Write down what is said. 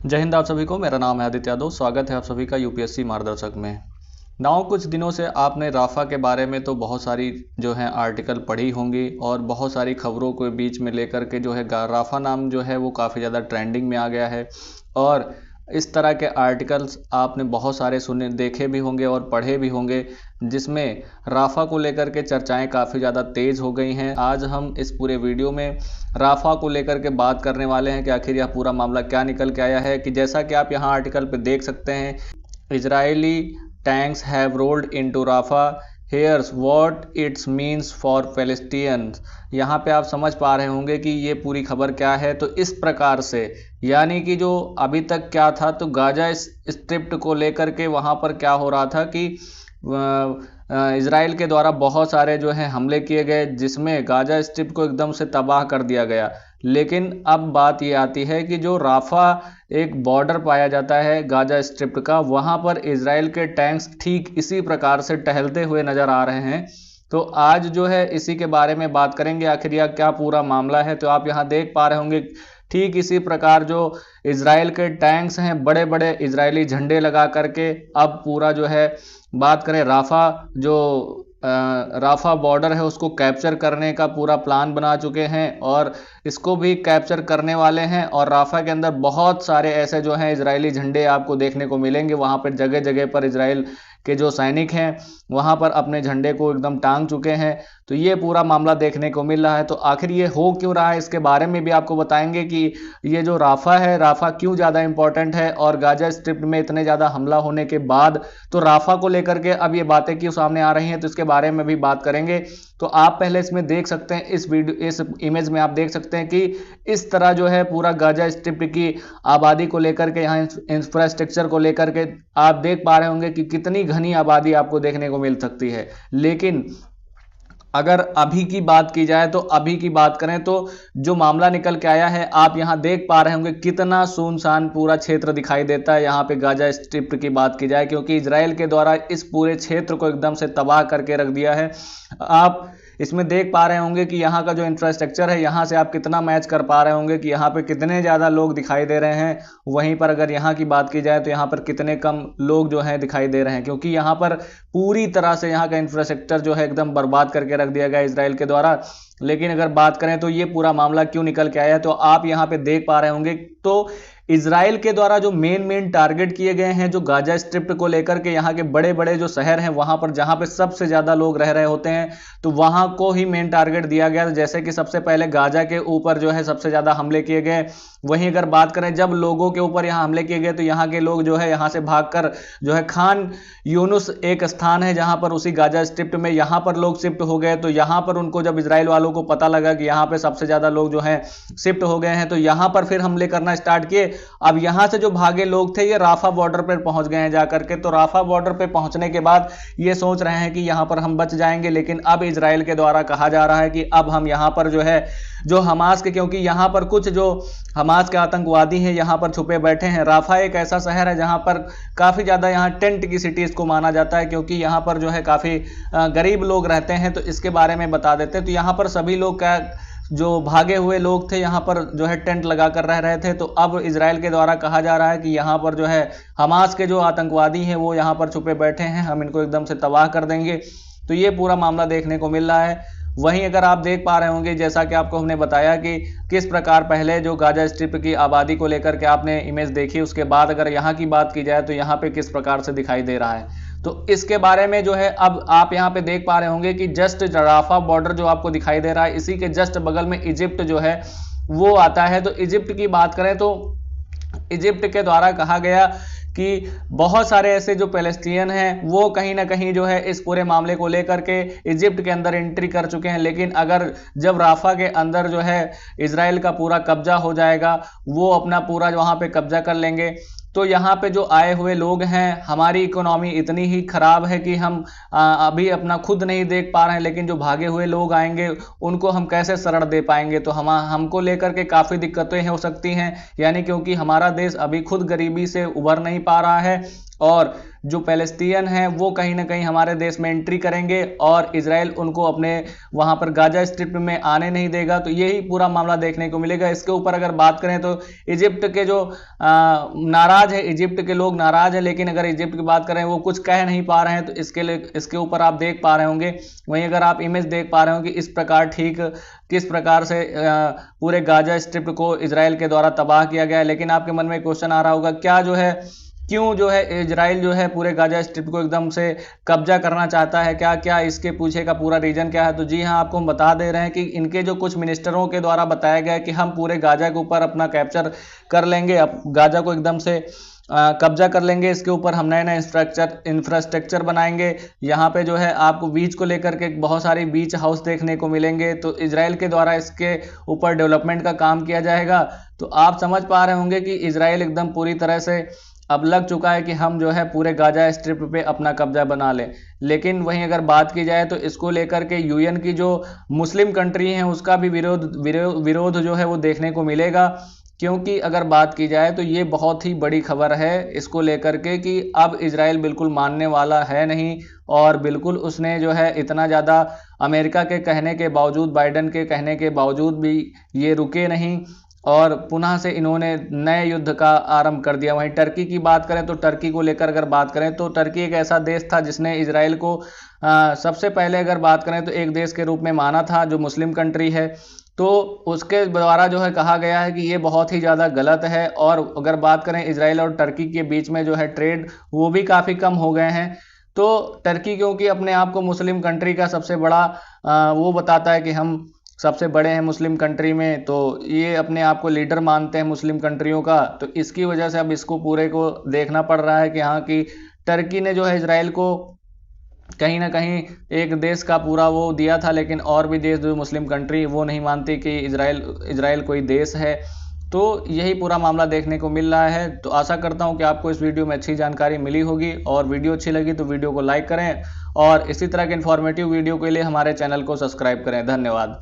जय हिंद आप सभी को। मेरा नाम है आदित्य यादव। स्वागत है आप सभी का यूपीएससी मार्गदर्शक में। नाउ कुछ दिनों से आपने राफा के बारे में तो बहुत सारी जो है आर्टिकल पढ़ी होंगी और बहुत सारी खबरों को बीच में लेकर के जो है राफा नाम जो है वो काफ़ी ज़्यादा ट्रेंडिंग में आ गया है। और इस तरह के आर्टिकल्स आपने बहुत सारे सुने देखे भी होंगे और पढ़े भी होंगे, जिसमें राफा को लेकर के चर्चाएं काफ़ी ज़्यादा तेज़ हो गई हैं। आज हम इस पूरे वीडियो में राफा को लेकर के बात करने वाले हैं कि आखिर यह पूरा मामला क्या निकल के आया है। कि जैसा कि आप यहाँ आर्टिकल पे देख सकते हैं, Israeli tanks have rolled into Rafah, here's what it's means for Palestinians. यहाँ पे आप समझ पा रहे होंगे कि ये पूरी खबर क्या है। तो इस प्रकार से यानी कि जो अभी तक क्या था, तो गाजा स्ट्रिप को लेकर के वहाँ पर क्या हो रहा था कि इजराइल के द्वारा बहुत सारे जो है हमले किए गए, जिसमें गाजा स्ट्रिप को एकदम से तबाह कर दिया गया। लेकिन अब बात ये आती है कि जो राफा एक बॉर्डर पाया जाता है गाजा स्ट्रिप का, वहां पर इजराइल के टैंक्स ठीक इसी प्रकार से टहलते हुए नजर आ रहे हैं। तो आज जो है इसी के बारे में बात करेंगे, आखिर यह क्या पूरा मामला है। तो आप यहाँ देख पा रहे होंगे ठीक इसी प्रकार जो इजराइल के टैंक्स हैं, बड़े बड़े इजरायली झंडे लगा करके अब पूरा जो है बात करें राफा, जो राफा बॉर्डर है उसको कैप्चर करने का पूरा प्लान बना चुके हैं और इसको भी कैप्चर करने वाले हैं। और राफा के अंदर बहुत सारे ऐसे जो हैं इजरायली झंडे आपको देखने को मिलेंगे। वहां पर जगह जगह पर इजराइल के जो सैनिक हैं वहां पर अपने झंडे को एकदम टांग चुके हैं। तो ये पूरा मामला देखने को मिल रहा है। तो आखिर ये हो क्यों रहा है, इसके बारे में भी आपको बताएंगे कि ये जो राफा है, राफा क्यों ज़्यादा इंपॉर्टेंट है। और गाजा स्ट्रिप में इतने ज़्यादा हमला होने के बाद तो राफा को लेकर के अब ये बातें क्यों सामने आ रही हैं, तो इसके बारे में भी बात करेंगे। तो आप पहले इसमें देख सकते हैं, इस इमेज में आप देख सकते हैं कि इस तरह जो है पूरा गाजा स्ट्रिप की आबादी को लेकर के, यहाँ इंफ्रास्ट्रक्चर को लेकर के आप देख पा रहे होंगे कि कितनी घनी आबादी आपको देखने को मिल सकती है। लेकिन अगर अभी की बात की जाए, तो अभी की बात करें तो जो मामला निकल के आया है, आप यहां देख पा रहे होंगे कितना सुनसान पूरा क्षेत्र दिखाई देता है यहां पे गाजा स्ट्रिप की बात की जाए, क्योंकि इजराइल के द्वारा इस पूरे क्षेत्र को एकदम से तबाह करके रख दिया है। आप इसमें देख पा रहे होंगे कि यहाँ का जो इंफ्रास्ट्रक्चर है, यहाँ से आप कितना मैच कर पा रहे होंगे कि यहाँ पे कितने ज़्यादा लोग दिखाई दे रहे हैं। वहीं पर अगर यहाँ की बात की जाए तो यहाँ पर कितने कम लोग जो हैं दिखाई दे रहे हैं, क्योंकि यहाँ पर पूरी तरह से यहाँ का इंफ्रास्ट्रक्चर जो है एकदम बर्बाद करके रख दिया गया इजराइल के द्वारा। लेकिन अगर बात करें तो ये पूरा मामला क्यों निकल के आया है, तो आप यहाँ पे देख पा रहे होंगे तो इजराइल के द्वारा जो मेन टारगेट किए गए हैं जो गाजा स्ट्रिप को लेकर के, यहाँ के बड़े बड़े जो शहर हैं वहां पर जहां पे सबसे ज्यादा लोग रह रहे होते हैं, तो वहां को ही मेन टारगेट दिया गया। जैसे कि सबसे पहले गाजा के ऊपर जो है सबसे ज्यादा हमले किए गए। वहीं अगर बात करें जब लोगों के ऊपर यहाँ हमले किए गए, तो यहाँ के लोग जो है यहाँ से भागकर जो है खान यूनुस एक स्थान है जहां पर उसी गाजा स्ट्रिप में यहाँ पर लोग शिफ्ट हो गए। तो यहाँ पर उनको जब इजराइल वालों को पता लगा कि यहाँ पे सबसे ज्यादा लोग जो है शिफ्ट हो गए हैं, तो यहाँ पर फिर हमले करना स्टार्ट किए। अब यहां से जो भागे लोग थे ये राफा बॉर्डर पर पहुंच गए हैं जाकर के। तो राफा बॉर्डर पर पहुंचने के बाद ये सोच रहे हैं कि यहां पर हम बच जाएंगे, लेकिन अब इजराइल के द्वारा कहा जा रहा है कि अब हम यहां पर जो है जो हमास के, क्योंकि यहां पर कुछ जो हमास के आतंकवादी हैं यहां पर छुपे बैठे हैं। राफा एक ऐसा शहर है जहां पर काफी ज्यादा यहाँ टेंट की सिटी इसको माना जाता है, क्योंकि यहां पर जो है काफी गरीब लोग रहते हैं। तो इसके बारे में बता देते हैं। तो यहां पर सभी लोग क्या जो भागे हुए लोग थे यहाँ पर जो है टेंट लगा कर रह रहे थे। तो अब इजराइल के द्वारा कहा जा रहा है कि यहाँ पर जो है हमास के जो आतंकवादी हैं वो यहाँ पर छुपे बैठे हैं, हम इनको एकदम से तबाह कर देंगे। तो ये पूरा मामला देखने को मिल रहा है। वहीं अगर आप देख पा रहे होंगे, जैसा कि आपको हमने बताया कि किस प्रकार पहले जो गाजा स्ट्रिप की आबादी को लेकर के आपने इमेज देखी, उसके बाद अगर यहाँ की बात की जाए तो यहाँ पे किस प्रकार से दिखाई दे रहा है। तो इसके बारे में जो है अब आप यहाँ पे देख पा रहे होंगे कि जस्ट राफा बॉर्डर जो आपको दिखाई दे रहा है, इसी के जस्ट बगल में इजिप्ट जो है वो आता है। तो इजिप्ट की बात करें तो इजिप्ट के द्वारा कहा गया कि बहुत सारे ऐसे जो पैलेस्टीनियन हैं वो कहीं ना कहीं जो है इस पूरे मामले को लेकर के इजिप्ट के अंदर एंट्री कर चुके हैं। लेकिन अगर जब राफा के अंदर जो है इजराइल का पूरा कब्जा हो जाएगा, वो अपना पूरा वहां पे कब्जा कर लेंगे, तो यहाँ पे जो आए हुए लोग हैं, हमारी इकोनॉमी इतनी ही खराब है कि हम अभी अपना खुद नहीं देख पा रहे हैं, लेकिन जो भागे हुए लोग आएंगे उनको हम कैसे शरण दे पाएंगे। तो हमको लेकर के काफ़ी दिक्कतें हो सकती हैं, यानी क्योंकि हमारा देश अभी खुद गरीबी से उभर नहीं पा रहा है और जो पैलेस्टीन हैं वो कहीं ना कहीं हमारे देश में एंट्री करेंगे और इजराइल उनको अपने वहां पर गाजा स्ट्रिप में आने नहीं देगा। तो यही पूरा मामला देखने को मिलेगा। इसके ऊपर अगर बात करें तो इजिप्ट के जो नाराज है, इजिप्ट के लोग नाराज है, लेकिन अगर इजिप्ट की बात करें वो कुछ कह नहीं पा रहे हैं। तो इसके ऊपर आप देख पा रहे होंगे, वहीं अगर आप इमेज देख पा रहे हो कि इस प्रकार ठीक किस प्रकार से पूरे गाजा स्ट्रिप को इजराइल के द्वारा तबाह किया गया है। लेकिन आपके मन में क्वेश्चन आ रहा होगा, क्या जो है क्यों जो है इजराइल जो है पूरे गाजा स्ट्रिप को एकदम से कब्जा करना चाहता है, क्या क्या इसके पीछे का पूरा रीजन क्या है। तो जी हाँ, आपको हम बता दे रहे हैं कि इनके जो कुछ मिनिस्टरों के द्वारा बताया गया है कि हम पूरे गाजा के ऊपर अपना कैप्चर कर लेंगे, अब गाजा को एकदम से कब्जा कर लेंगे, इसके ऊपर हम नए नए इंफ्रास्ट्रक्चर बनाएंगे। यहाँ पे जो है आपको बीच को लेकर के बहुत सारी बीच हाउस देखने को मिलेंगे। तो इजराइल के द्वारा इसके ऊपर डेवलपमेंट का काम किया जाएगा। तो आप समझ पा रहे होंगे कि इजराइल एकदम पूरी तरह से अब लग चुका है कि हम जो है पूरे गाजा स्ट्रिप पे अपना कब्जा बना लें। लेकिन वहीं अगर बात की जाए तो इसको लेकर के यूएन की जो मुस्लिम कंट्री हैं उसका भी विरोध जो है वो देखने को मिलेगा। क्योंकि अगर बात की जाए तो ये बहुत ही बड़ी खबर है इसको लेकर के कि अब इजराइल बिल्कुल मानने वाला है नहीं, और बिल्कुल उसने जो है इतना ज़्यादा अमेरिका के कहने के बावजूद, बाइडन के कहने के बावजूद भी ये रुके नहीं और पुनः से इन्होंने नए युद्ध का आरंभ कर दिया। वहीं टर्की की बात करें तो टर्की को लेकर अगर बात करें तो टर्की एक ऐसा देश था जिसने इजराइल को सबसे पहले अगर बात करें तो एक देश के रूप में माना था, जो मुस्लिम कंट्री है। तो उसके द्वारा जो है कहा गया है कि ये बहुत ही ज़्यादा गलत है। और अगर बात करें इजराइल और टर्की के बीच में जो है ट्रेड वो भी काफ़ी कम हो गए हैं। तो टर्की क्योंकि अपने आप को मुस्लिम कंट्री का सबसे बड़ा वो बताता है कि हम सबसे बड़े हैं मुस्लिम कंट्री में, तो ये अपने आप को लीडर मानते हैं मुस्लिम कंट्रियों का। तो इसकी वजह से अब इसको पूरे को देखना पड़ रहा है कि हाँ कि टर्की ने जो है इजराइल को कहीं ना कहीं एक देश का पूरा वो दिया था, लेकिन और भी देश जो मुस्लिम कंट्री वो नहीं मानती कि इजराइल कोई देश है। तो यही पूरा मामला देखने को मिल रहा है। तो आशा करता हूं कि आपको इस वीडियो में अच्छी जानकारी मिली होगी, और वीडियो अच्छी लगी तो वीडियो को लाइक करें और इसी तरह के इन्फॉर्मेटिव वीडियो के लिए हमारे चैनल को सब्सक्राइब करें। धन्यवाद।